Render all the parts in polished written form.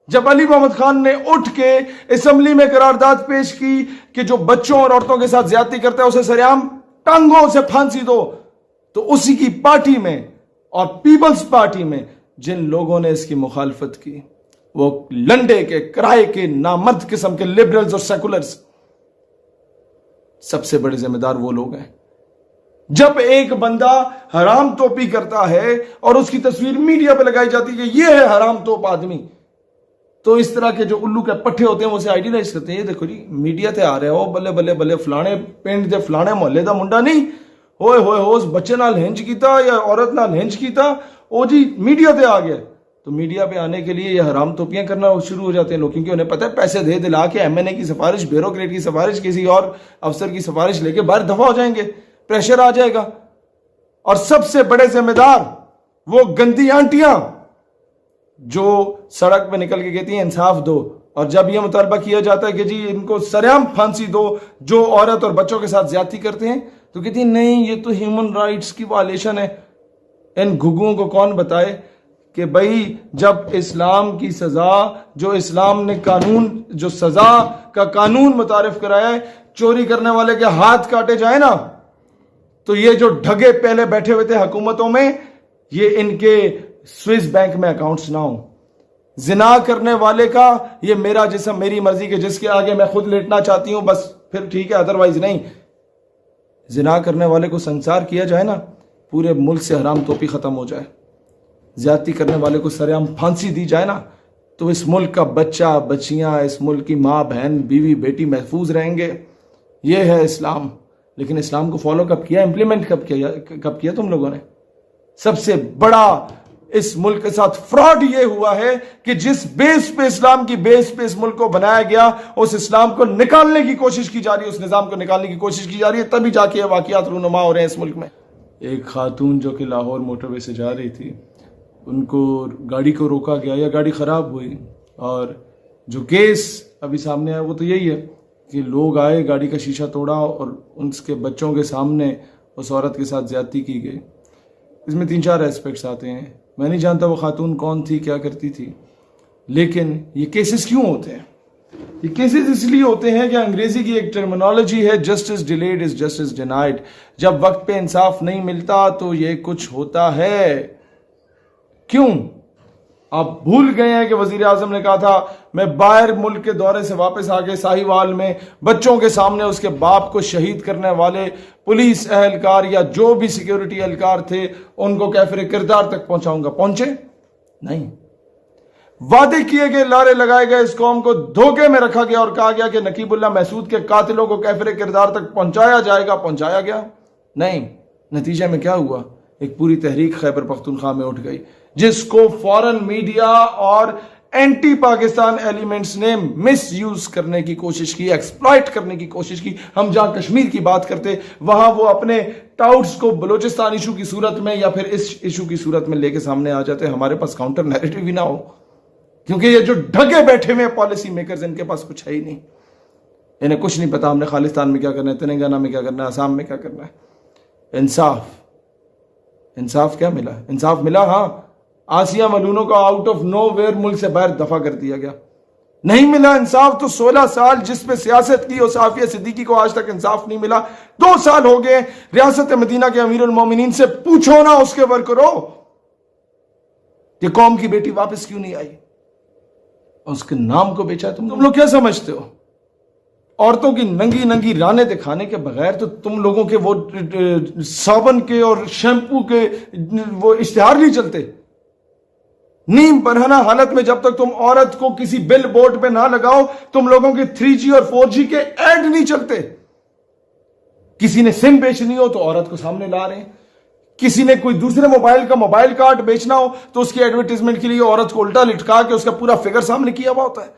جب علی محمد خان نے اٹھ کے اسمبلی میں قرارداد پیش کی کہ جو بچوں اور عورتوں کے ساتھ زیادتی کرتا ہے اسے سریعام ٹانگوں سے پھانسی دو، تو اسی کی پارٹی میں اور پیپلز پارٹی میں جن لوگوں نے اس کی مخالفت کی وہ لنڈے کے کرائے کے نامرد قسم کے لبرلز اور سیکولرز، سب سے بڑے ذمہ دار وہ لوگ ہیں۔ جب ایک بندہ حرام توپی کرتا ہے اور اس کی تصویر میڈیا پہ لگائی جاتی ہے کہ یہ ہے حرام توپ آدمی، تو اس طرح کے جو الو کے پٹھے ہوتے ہیں وہ اسے آئیڈیلائز کرتے ہیں، یہ دیکھو جی میڈیا تے آ رہے ہو، بلے بلے بلے فلانے پنڈ دے فلانے محلے دا منڈا نہیں ہوئے ہوئے ہو اس بچے نال ہنج کیتا یا عورت نال ہنج کیتا، او جی میڈیا تے آ گیا۔ تو میڈیا پہ آنے کے لیے یہ حرام توپیاں کرنا شروع ہو جاتے ہیں لوگ، کیونکہ انہیں پتہ ہے پیسے دے دلا کے ایم این اے کی سفارش، بیوروکریٹ کی سفارش، کسی اور افسر کی سفارش لے کے باہر دفع ہو جائیں گے، پریشر آ جائے گا۔ اور سب سے بڑے ذمہ دار وہ گندی آنٹیاں جو سڑک پہ نکل کے کہتی ہیں انصاف دو، اور جب یہ مطالبہ کیا جاتا ہے کہ جی ان کو سریعام پھانسی دو جو عورت اور بچوں کے ساتھ زیادتی کرتے ہیں، تو کہتی ہیں نہیں یہ تو ہیومن رائٹس کی وائلیشن ہے۔ ان گھگوں کو کون بتائے کہ بھائی جب اسلام کی سزا، جو اسلام نے قانون، جو سزا کا قانون متعارف کرایا ہے، چوری کرنے والے کے ہاتھ کاٹے جائے نا، تو یہ جو ڈھگے پہلے بیٹھے ہوئے تھے حکومتوں میں، یہ ان کے سوئس بینک میں اکاؤنٹس نہ ہوں۔ زنا کرنے والے کا یہ میرا جسم میری مرضی کے جس کے آگے میں خود لیٹنا چاہتی ہوں بس پھر ٹھیک ہے، ادروائز نہیں۔ زنا کرنے والے کو سنسار کیا جائے نا، پورے ملک سے حرام توپی ختم ہو جائے، زیادتی کرنے والے کو سریعام پھانسی دی جائے نا، تو اس ملک کا بچہ بچیاں، اس ملک کی ماں بہن بیوی بیٹی محفوظ رہیں گے۔ یہ ہے اسلام۔ لیکن اسلام کو فالو کب کیا، امپلیمنٹ کب کیا تم لوگوں نے؟ سب سے بڑا اس ملک کے ساتھ فراڈ یہ ہوا ہے کہ جس بیس پہ اسلام کی بیس پہ اس ملک کو بنایا گیا، اس اسلام کو نکالنے کی کوشش کی جا رہی ہے، اس نظام کو نکالنے کی کوشش کی جا رہی ہے، تبھی جا کے یہ واقعات رونما ہو رہے ہیں اس ملک میں۔ ایک خاتون جو کہ لاہور موٹر وے سے جا رہی تھی، ان کو گاڑی کو روکا گیا یا گاڑی خراب ہوئی، اور جو کیس ابھی سامنے آیا وہ تو یہی ہے کہ لوگ آئے، گاڑی کا شیشہ توڑا اور ان کے بچوں کے سامنے اس عورت کے ساتھ زیادتی کی گئی۔ اس میں 3-4 ایسپیکٹس آتے ہیں، میں نہیں جانتا وہ خاتون کون تھی، کیا کرتی تھی، لیکن یہ کیسز کیوں ہوتے ہیں؟ یہ کیسز اس لیے ہوتے ہیں کہ انگریزی کی ایک ٹرمینالوجی ہے، justice delayed is justice denied. جب وقت پہ انصاف نہیں ملتا تو یہ کچھ ہوتا ہے۔ کیوں؟ آپ بھول گئے ہیں کہ وزیر اعظم نے کہا تھا میں باہر ملک کے دورے سے واپس آ کے ساہیوال میں بچوں کے سامنے اس کے باپ کو شہید کرنے والے پولیس اہلکار یا جو بھی سیکیورٹی اہلکار تھے ان کو کیفر کردار تک پہنچاؤں گا۔ پہنچے نہیں۔ وعدے کیے گئے، لارے لگائے گئے، اس قوم کو دھوکے میں رکھا گیا اور کہا گیا کہ نقیب اللہ محسود کے قاتلوں کو کیفر کردار تک پہنچایا جائے گا۔ پہنچایا گیا نہیں۔ نتیجے میں کیا ہوا؟ ایک پوری تحریک خیبر پختونخوا میں اٹھ گئی، جس کو فورن میڈیا اور اینٹی پاکستان ایلیمنٹس نے مس یوز کرنے کی کوشش کی، ایکسپلائٹ کرنے کی کوشش کی۔ ہم جہاں کشمیر کی بات کرتے، وہاں وہ اپنے ٹاؤٹس کو بلوچستان ایشو کی صورت میں یا پھر اس ایشو کی صورت میں لے کے سامنے آ جاتے۔ ہمارے پاس کاؤنٹر نیریٹو ہی نہ ہو، کیونکہ یہ جو ڈھگے بیٹھے ہوئے پالیسی میکرز، ان کے پاس کچھ ہے ہی نہیں، انہیں کچھ نہیں پتا ہم نے خالستان میں کیا کرنا ہے، تلنگانہ میں کیا کرنا ہے، آسام میں کیا کرنا ہے۔ انصاف کیا ملا؟ انصاف ملا، ہاں، آسیہ ملونوں کو آؤٹ آف نو ویئر ملک سے باہر دفع کر دیا گیا۔ نہیں ملا انصاف تو 16 سال جس پہ سیاست کی اس عافیہ صدیقی کو آج تک انصاف نہیں ملا۔ 2 سال ہو گئے ریاست مدینہ کے امیر المومنین سے پوچھو نا اس کے ورکروں کہ قوم کی بیٹی واپس کیوں نہیں آئی، اس کے نام کو بیچا۔ تم لوگ کیا سمجھتے ہو؟ عورتوں کی ننگی ننگی رانے دکھانے کے بغیر تو تم لوگوں کے وہ صابن کے اور شیمپو کے وہ اشتہار نہیں چلتے۔ نیم برہنہ حالت میں جب تک تم عورت کو کسی بل بورڈ پہ نہ لگاؤ، تم لوگوں کے 3G اور 4G کے ایڈ نہیں چلتے۔ کسی نے سم بیچنی ہو تو عورت کو سامنے لا رہے ہیں، کسی نے کوئی دوسرے موبائل کا موبائل کارڈ بیچنا ہو تو اس کی ایڈورٹیزمنٹ کے لیے عورت کو الٹا لٹکا کے اس کا پورا فگر سامنے کیا ہوا ہوتا ہے۔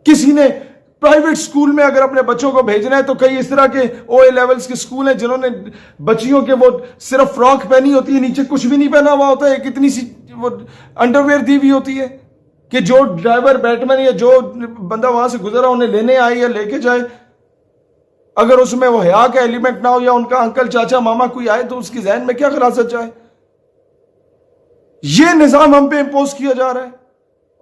کسی نے پرائیویٹ سکول میں اگر اپنے بچوں کو بھیجنا ہے تو کئی اس طرح کے OA لیولز کے سکول ہیں جنہوں نے بچیوں کے وہ صرف فراک پہنی ہوتی ہے، نیچے کچھ بھی نہیں پہنا ہوا ہوتا ہے، کتنی سی وہ انڈرویئر دی ہوئی ہوتی ہے کہ جو ڈرائیور بیٹمین یا جو بندہ وہاں سے گزرا انہیں لینے آئے یا لے کے جائے، اگر اس میں وہ حیا کا ایلیمنٹ نہ ہو یا ان کا انکل چاچا ماما کوئی آئے تو اس کی ذہن میں کیا خلاصت جائے؟ یہ نظام ہم پہ امپوز کیا جا رہا ہے۔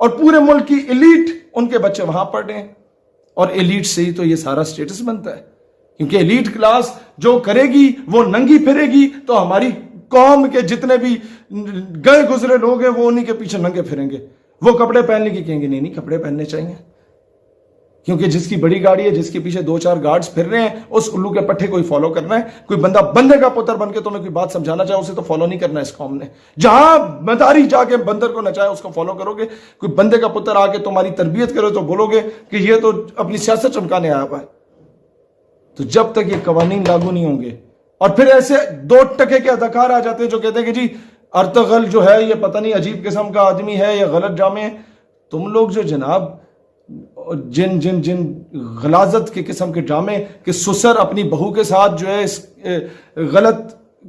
اور پورے ملک کی ایلیٹ ان کے بچے وہاں پڑھ رہے ہیں، اور ایلیٹ سے ہی تو یہ سارا سٹیٹس بنتا ہے، کیونکہ ایلیٹ کلاس جو کرے گی وہ ننگی پھرے گی، تو ہماری قوم کے جتنے بھی گئے گزرے لوگ ہیں وہ انہی کے پیچھے ننگے پھریں گے، وہ کپڑے پہننے کی کہیں گے نہیں کپڑے پہننے چاہیے، کیونکہ جس کی بڑی گاڑی ہے، جس کے پیچھے 2-4 گارڈز پھر رہے ہیں، اس الو کے پٹھے کوئی فالو کرنا ہے؟ کوئی بندہ بندے کا پتر بن کے تمہیں کوئی بات سمجھانا چاہے اسے تو فالو نہیں کرنا ہے اس قوم نے۔ جہاں مداری جا کے بندر کو نچائے اس کو فالو کرو گے، کوئی بندے کا پتر آ کے تمہاری تربیت کرے تو بولو گے کہ یہ تو اپنی سیاست چمکانے آیا ہوا ہے۔ تو جب تک یہ قوانین لاگو نہیں ہوں گے، اور پھر ایسے 2 ٹکے کے اداکار آ جاتے ہیں جو کہتے ہیں کہ جی ارطغرل جو ہے یہ پتہ نہیں عجیب قسم کا آدمی ہے یا غلط جامع ہے۔ تم لوگ جو جناب جن غلاظت کے قسم کے ڈرامے کہ سسر اپنی بہو کے ساتھ جو ہے اس غلط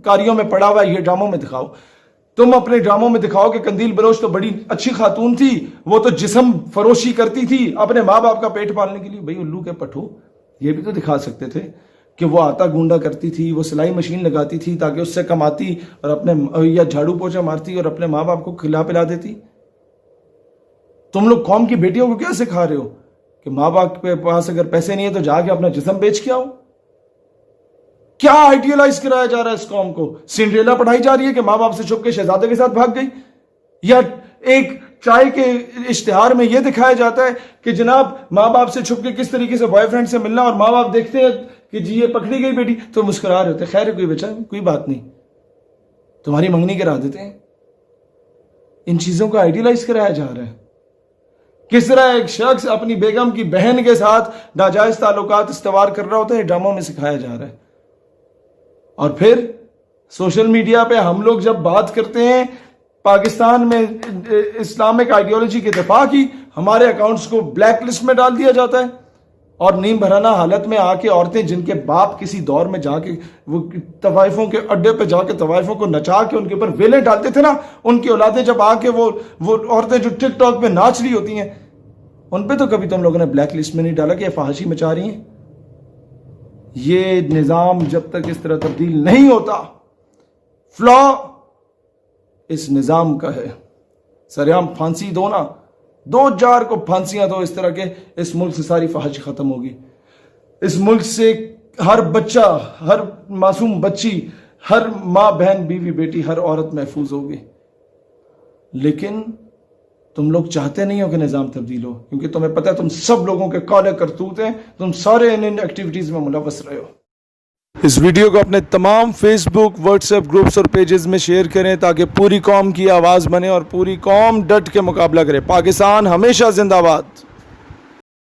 کاریوں میں پڑا ہوا ہے، یہ ڈراموں میں دکھاؤ۔ تم اپنے ڈراموں میں دکھاؤ کہ قندیل بلوچ تو بڑی اچھی خاتون تھی، وہ تو جسم فروشی کرتی تھی اپنے ماں باپ کا پیٹ پالنے کے لیے۔ بھئی الو کے پٹھو، یہ بھی تو دکھا سکتے تھے کہ وہ آٹا گونڈا کرتی تھی، وہ سلائی مشین لگاتی تھی تاکہ اس سے کماتی اور اپنے یا جھاڑو پوچھا مارتی اور اپنے ماں باپ کو کھلا پلا دیتی۔ تم لوگ قوم کی بیٹیوں کو کیا سکھا رہے ہو کہ ماں باپ کے پاس اگر پیسے نہیں ہے تو جا کے اپنا جسم بیچ کے آؤ؟ کیا آئیڈیالائز کرایا جا رہا ہے اس قوم کو؟ سنڈریلا پڑھائی جا رہی ہے کہ ماں باپ سے چھپ کے شہزادے کے ساتھ بھاگ گئی، یا ایک چائے کے اشتہار میں یہ دکھایا جاتا ہے کہ جناب ماں باپ سے چھپ کے کس طریقے سے بوائے فرینڈ سے ملنا، اور ماں باپ دیکھتے ہیں کہ جی یہ پکڑی گئی بیٹی تو مسکرا رہے ہوتے، خیر ہے کوئی بچہ کوئی بات نہیں، تمہاری منگنی کرا دیتے ہیں۔ ان چیزوں کو آئیڈیالائز کرایا جا رہا ہے۔ کس طرح ایک شخص اپنی بیگم کی بہن کے ساتھ ناجائز تعلقات استوار کر رہا ہوتا ہے، ڈراموں میں سکھایا جا رہا ہے۔ اور پھر سوشل میڈیا پہ ہم لوگ جب بات کرتے ہیں پاکستان میں اسلامک آئیڈیالوجی کے دفاع کی، ہمارے اکاؤنٹس کو بلیک لسٹ میں ڈال دیا جاتا ہے، اور نیم بھرانا حالت میں آ کے عورتیں جن کے باپ کسی دور میں جا کے وہ طوائفوں کے اڈے پہ جا کے طوائفوں کو نچا کے ان کے اوپر ویلیں ڈالتے تھے نا، ان کی اولادیں جب آ کے وہ عورتیں جو ٹک ٹاک پہ ناچ رہی ہوتی ہیں، ان پہ تو کبھی تم لوگوں نے بلیک لسٹ میں نہیں ڈالا کہ یہ فحاشی مچا رہی ہیں۔ یہ نظام جب تک اس طرح تبدیل نہیں ہوتا، فلا اس نظام کا ہے۔ سریعام پھانسی دو نا، 2-4 کو پھانسیاں دو، اس طرح کے اس ملک سے ساری فحاشی ختم ہوگی۔ اس ملک سے ہر بچہ، ہر معصوم بچی، ہر ماں بہن بیوی بیٹی، ہر عورت محفوظ ہوگی۔ لیکن تم لوگ چاہتے نہیں ہو کہ نظام تبدیل ہو، کیونکہ تمہیں پتہ ہے تم سب لوگوں کے کالے کرتوت ہیں، تم سارے ان ایکٹیویٹیز میں ملوث رہے ہو۔ اس ویڈیو کو اپنے تمام فیس بک، واٹس ایپ گروپس اور پیجز میں شیئر کریں تاکہ پوری قوم کی آواز بنے اور پوری قوم ڈٹ کے مقابلہ کرے۔ پاکستان ہمیشہ زندہ باد۔